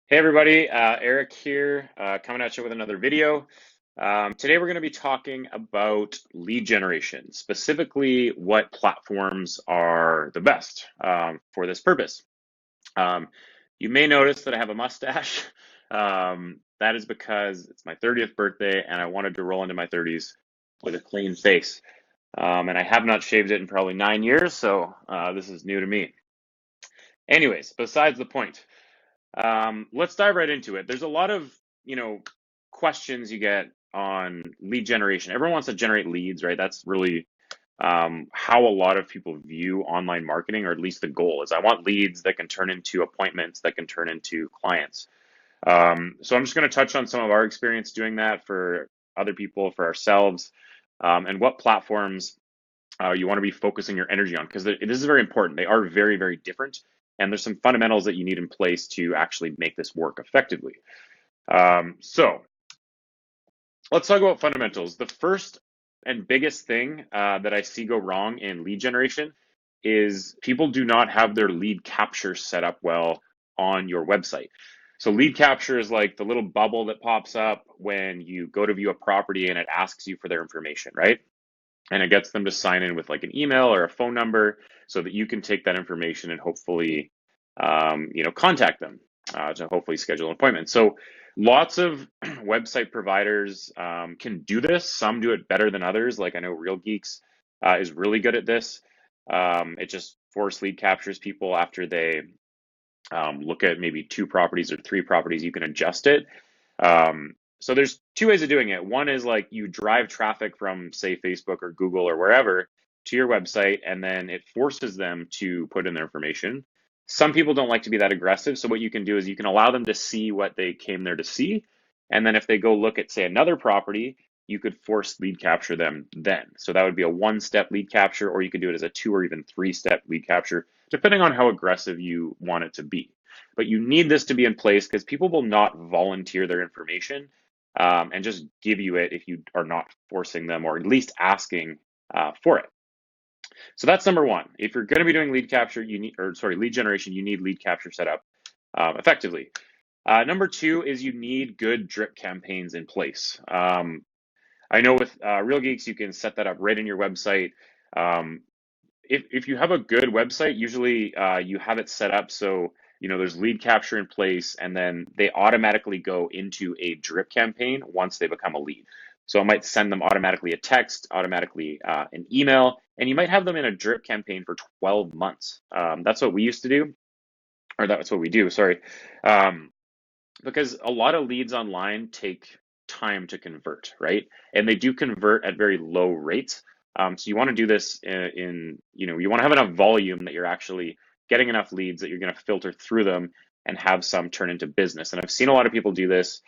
Hey everybody, Eric here, coming at you with another video. Today we're going to be talking about lead generation, specifically what platforms are the best for this purpose. Um, you may notice that I have a mustache. That is because it's my 30th birthday and I wanted to roll into my 30s with a clean face. And I have not shaved it in probably 9 years, so this is new to me. Anyways, besides the point. Let's dive right into it. There's a lot of, questions you get on lead generation. Everyone wants to generate leads, right? That's really how a lot of people view online marketing, or at least the goal is I want leads that can turn into appointments, that can turn into clients. So I'm just going to touch on some of our experience doing that for other people, for ourselves, and what platforms you want to be focusing your energy on because this is very important. They are very, very different. And there's some fundamentals that you need in place to actually make this work effectively. So let's talk about fundamentals. The first and biggest thing that I see go wrong in lead generation is people do not have their lead capture set up well on your website. So lead capture is like the little bubble that pops up when you go to view a property and it asks you for their information, right? And it gets them to sign in with like an email or a phone number so that you can take that information and hopefully contact them to hopefully schedule an appointment. So lots of website providers can do this. Some do it better than others. Like I know Real Geeks is really good at this. It just force lead captures people after they look at maybe two properties or three properties. You can adjust it. So there's two ways of doing it. One is like you drive traffic from, say, Facebook or Google or wherever to your website, and then it forces them to put in their information. Some people don't like to be that aggressive. So what you can do is you can allow them to see what they came there to see. And then if they go look at, say, another property, you could force lead capture them then. So that would be a one-step lead capture, or you could do it as a two or even three-step lead capture, depending on how aggressive you want it to be. But you need this to be in place because people will not volunteer their information and just give you it if you are not forcing them or at least asking for it. So that's number one. If you're going to be doing lead capture, lead generation, you need lead capture set up effectively. Number two is you need good drip campaigns in place. I know with Real Geeks, you can set that up right in your website. Um, if you have a good website, usually you have it set up so there's lead capture in place, and then they automatically go into a drip campaign once they become a lead. So it might send them automatically a text, automatically an email, and you might have them in a drip campaign for 12 months. That's what we used to do, or that's what we do. Sorry, um, because a lot of leads online take time to convert, right? And they do convert at very low rates. So you want to do this you want to have enough volume that you're actually getting enough leads that you're going to filter through them and have some turn into business. And I've seen a lot of people do this.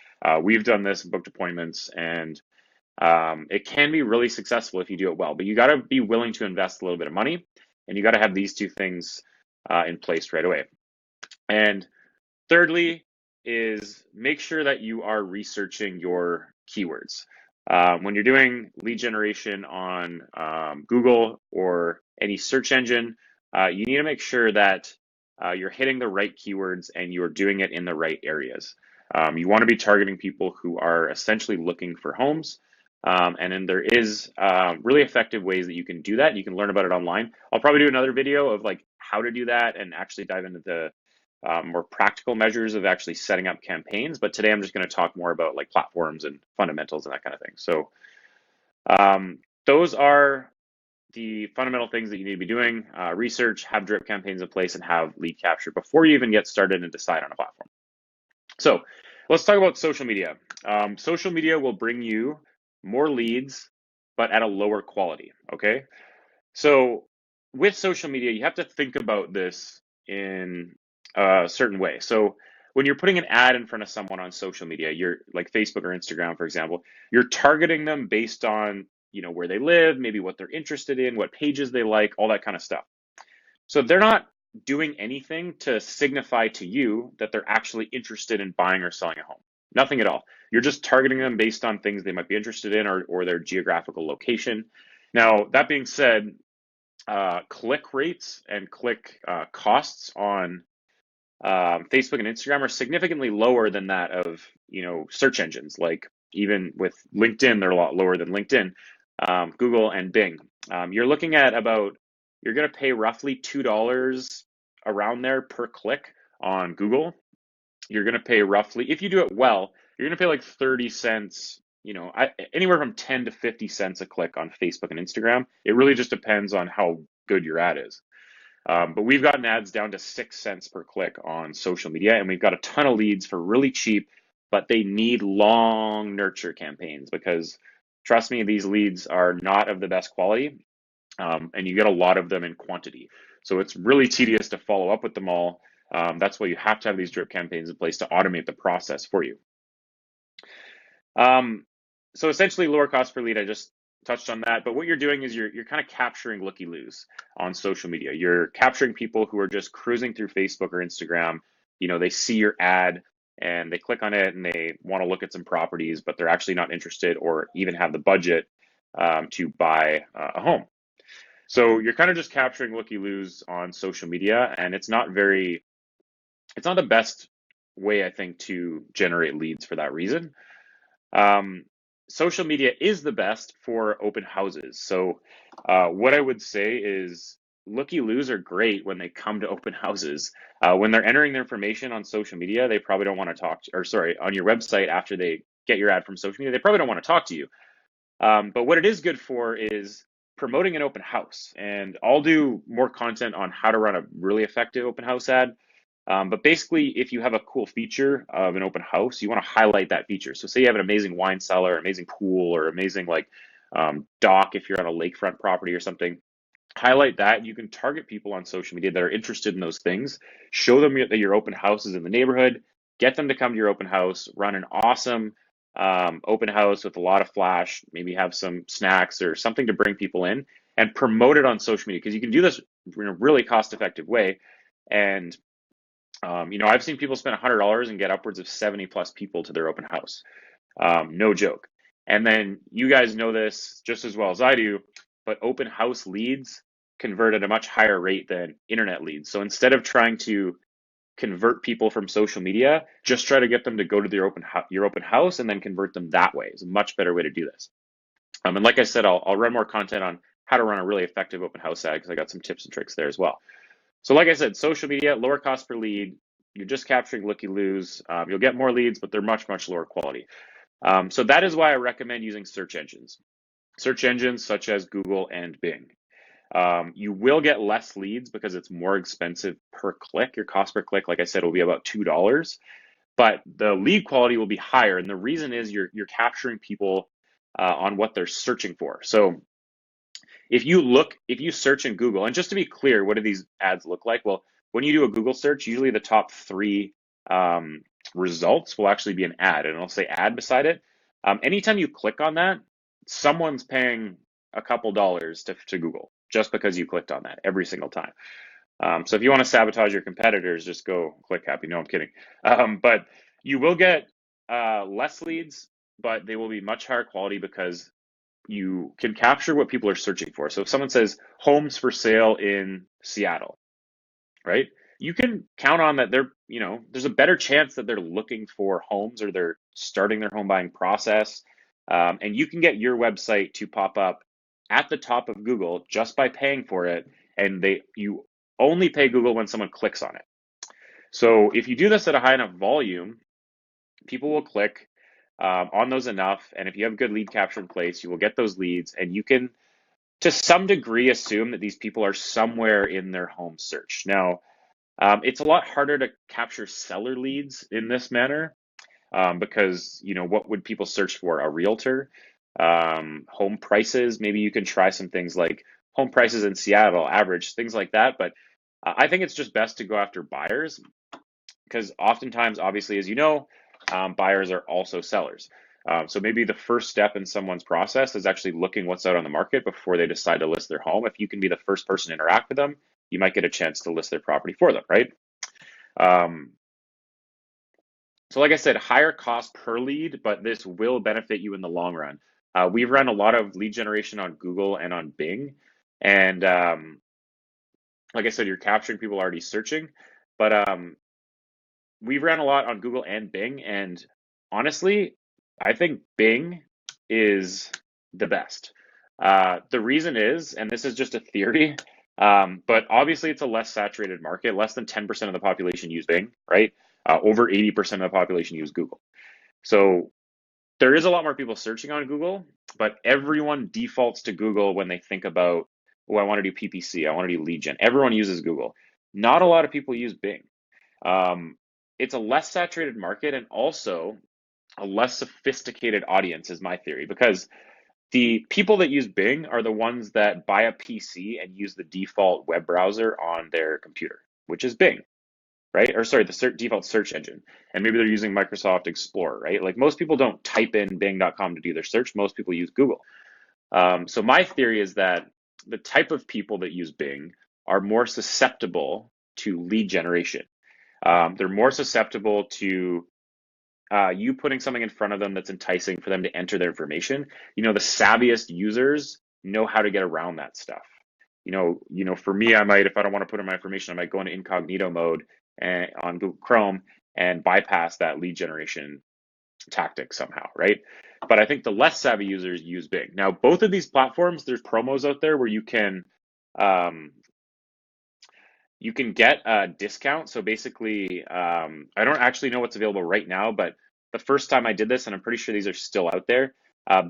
We've done this, booked appointments, and it can be really successful if you do it well. But you got to be willing to invest a little bit of money, and you got to have these two things in place right away. And thirdly, is make sure that you are researching your keywords. When you're doing lead generation on Google or any search engine, you need to make sure that you're hitting the right keywords and you're doing it in the right areas. You want to be targeting people who are essentially looking for homes. And then there is really effective ways that you can do that. You can learn about it online. I'll probably do another video of like how to do that and actually dive into the more practical measures of actually setting up campaigns. But today I'm just going to talk more about like platforms and fundamentals and that kind of thing. So those are the fundamental things that you need to be doing. Research, have drip campaigns in place, and have lead capture before you even get started and decide on a platform. So let's talk about social media. Social media will bring you more leads, but at a lower quality, okay? So with social media, you have to think about this in a certain way. So when you're putting an ad in front of someone on social media, you're like Facebook or Instagram, for example, you're targeting them based on, where they live, maybe what they're interested in, what pages they like, all that kind of stuff. So they're not doing anything to signify to you that they're actually interested in buying or selling a home. Nothing at all. You're just targeting them based on things they might be interested in or their geographical location. Now, that being said, click rates and click costs on Facebook and Instagram are significantly lower than that of, search engines. Like even with LinkedIn, they're a lot lower than LinkedIn, Google and Bing. You're looking at you're going to pay roughly $2 around there per click on Google. You're going to pay roughly, if you do it well, you're going to pay like 30 cents, anywhere from 10 to 50 cents a click on Facebook and Instagram. It really just depends on how good your ad is. But we've gotten ads down to 6 cents per click on social media, and we've got a ton of leads for really cheap, but they need long nurture campaigns because trust me, these leads are not of the best quality, and you get a lot of them in quantity. So it's really tedious to follow up with them all. That's why you have to have these drip campaigns in place to automate the process for you. So essentially, lower cost per lead, I just touched on that. But what you're doing is you're kind of capturing looky-loos on social media. You're capturing people who are just cruising through Facebook or Instagram. They see your ad and they click on it and they want to look at some properties, but they're actually not interested or even have the budget to buy a home. So you're kind of just capturing looky-loos on social media, and it's not the best way, I think, to generate leads for that reason. Social media is the best for open houses. So what I would say is looky-loos are great when they come to open houses. When they're entering their information on social media, they probably don't want to on your website after they get your ad from social media, they probably don't want to talk to you. But what it is good for is promoting an open house. And I'll do more content on how to run a really effective open house ad. But basically, if you have a cool feature of an open house, you want to highlight that feature. So say you have an amazing wine cellar, amazing pool, or amazing dock if you're on a lakefront property or something. Highlight that. You can target people on social media that are interested in those things. Show them that your open house is in the neighborhood. Get them to come to your open house. Run an awesome open house with a lot of flash. Maybe have some snacks or something to bring people in, and promote it on social media because you can do this in a really cost-effective way. And I've seen people spend $100 and get upwards of 70 plus people to their open house. No joke. And then you guys know this just as well as I do, but open house leads convert at a much higher rate than internet leads. So instead of trying to convert people from social media, just try to get them to go to your open house and then convert them that way. It's a much better way to do this. And like I said, I'll run more content on how to run a really effective open house ad because I got some tips and tricks there as well. So like I said, social media, lower cost per lead. You're just capturing looky-loos. You'll get more leads, but they're much, much lower quality. So that is why I recommend using search engines. Search engines such as Google and Bing. You will get less leads because it's more expensive per click. Your cost per click, like I said, will be about $2, but the lead quality will be higher. And the reason is you're capturing people on what they're searching for. So if you search in Google, and just to be clear, what do these ads look like? Well, when you do a Google search, usually the top three results will actually be an ad, and it'll say ad beside it. Anytime you click on that, someone's paying a couple dollars to Google just because you clicked on that every single time. So if you want to sabotage your competitors, just go click happy. No, I'm kidding. But you will get less leads, but they will be much higher quality because you can capture what people are searching for. So if someone says homes for sale in Seattle, right? You can count on that there's a better chance that they're looking for homes or they're starting their home buying process. And you can get your website to pop up at the top of Google just by paying for it. And you only pay Google when someone clicks on it. So if you do this at a high enough volume, people will click on those enough. And if you have good lead capture in place, you will get those leads, and you can, to some degree, assume that these people are somewhere in their home search. Now, it's a lot harder to capture seller leads in this manner because, what would people search for? A realtor, home prices. Maybe you can try some things like home prices in Seattle, average, things like that. But I think it's just best to go after buyers because oftentimes, obviously, as you know, buyers are also sellers. So maybe the first step in someone's process is actually looking what's out on the market before they decide to list their home. If you can be the first person to interact with them, you might get a chance to list their property for them, right? So like I said, higher cost per lead, but this will benefit you in the long run. We've run a lot of lead generation on Google and on Bing. And like I said, you're capturing people already searching, but we've ran a lot on Google and Bing, and honestly, I think Bing is the best. The reason is, and this is just a theory, but obviously it's a less saturated market. Less than 10% of the population use Bing, right? Over 80% of the population use Google. So there is a lot more people searching on Google, but everyone defaults to Google when they think about, oh, I want to do PPC, I want to do lead gen. Everyone uses Google. Not a lot of people use Bing. Um, it's a less saturated market and also a less sophisticated audience, is my theory, because the people that use Bing are the ones that buy a PC and use the default web browser on their computer, which is Bing, right? Or sorry, the default search engine. And maybe they're using Microsoft Explorer, right? Like most people don't type in bing.com to do their search. Most people use Google. So my theory is that the type of people that use Bing are more susceptible to lead generation. They're more susceptible to you putting something in front of them that's enticing for them to enter their information. The savviest users know how to get around that stuff. For me, I might, if I don't want to put in my information, I might go into incognito mode and, on Google Chrome and bypass that lead generation tactic somehow, right? But I think the less savvy users use Bing. Now, both of these platforms, there's promos out there where um, you can get a discount. So basically, I don't actually know what's available right now, but the first time I did this, and I'm pretty sure these are still out there,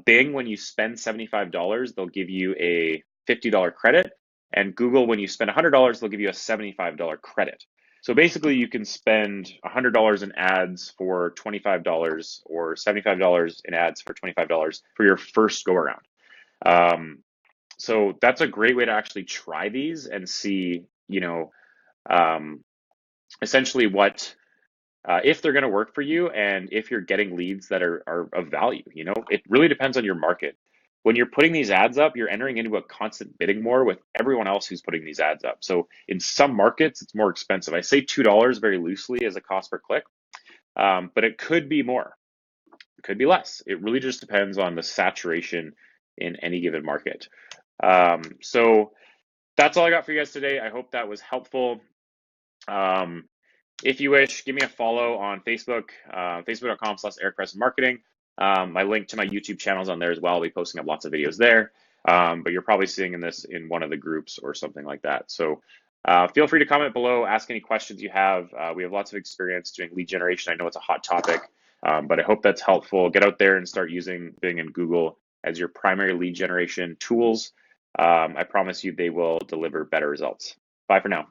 Bing, when you spend $75, they'll give you a $50 credit. And Google, when you spend $100, they'll give you a $75 credit. So basically, you can spend $100 in ads for $25 or $75 in ads for $25 for your first go around. So that's a great way to actually try these and see, um, essentially what if they're going to work for you and if you're getting leads that are of value. It really depends on your market. When you're putting these ads up, you're entering into a constant bidding war with everyone else who's putting these ads up. So in some markets, it's more expensive. I say $2 very loosely as a cost per click, but it could be more, it could be less. It really just depends on the saturation in any given market. So that's all I got for you guys today. I hope that was helpful. If you wish, give me a follow on Facebook, facebook.com/EricPrestonMarketing. My link to my YouTube channel is on there as well. I'll be posting up lots of videos there. But you're probably seeing this in one of the groups or something like that. So feel free to comment below, ask any questions you have. We have lots of experience doing lead generation. I know it's a hot topic, but I hope that's helpful. Get out there and start using Bing and Google as your primary lead generation tools. I promise you they will deliver better results. Bye for now.